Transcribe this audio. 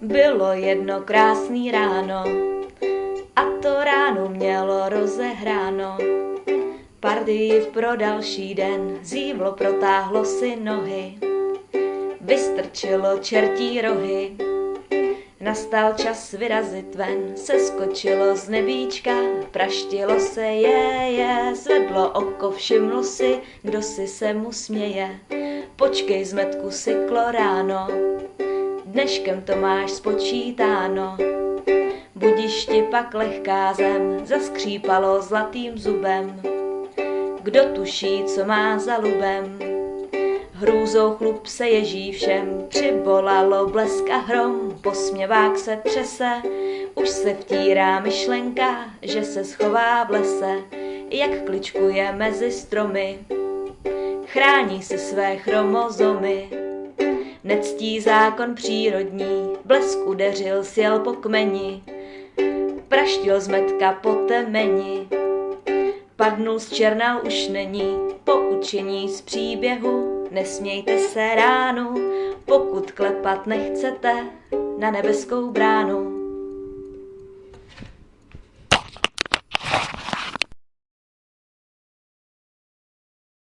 Bylo jedno krásný ráno a to ráno mělo rozehráno. Partii pro další den, zívlo protáhlo si nohy, vystrčilo čertí rohy. Nastal čas vyrazit ven, seskočilo z nebíčka, praštilo se zvedlo oko, všimlo si, kdo si se mu směje. Počkej, zmetku syklo ráno, dneškem to máš spočítáno. Budiš ti pak lehká zem, zaskřípalo zlatým zubem. Kdo tuší, co má za lubem? Hrůzou chlup se ježí všem, přibolalo blesk a hrom, posměvák se třese, už se vtírá myšlenka, že se schová v lese, jak kličkuje mezi stromy, chrání si své chromozomy. Nectí zákon přírodní, blesk udeřil, sjel po kmeni, praštil zmetka po temeni, padnul zčernal už není, poučení z příběhu. Nesmějte se ránu, pokud klepat nechcete na nebeskou bránu.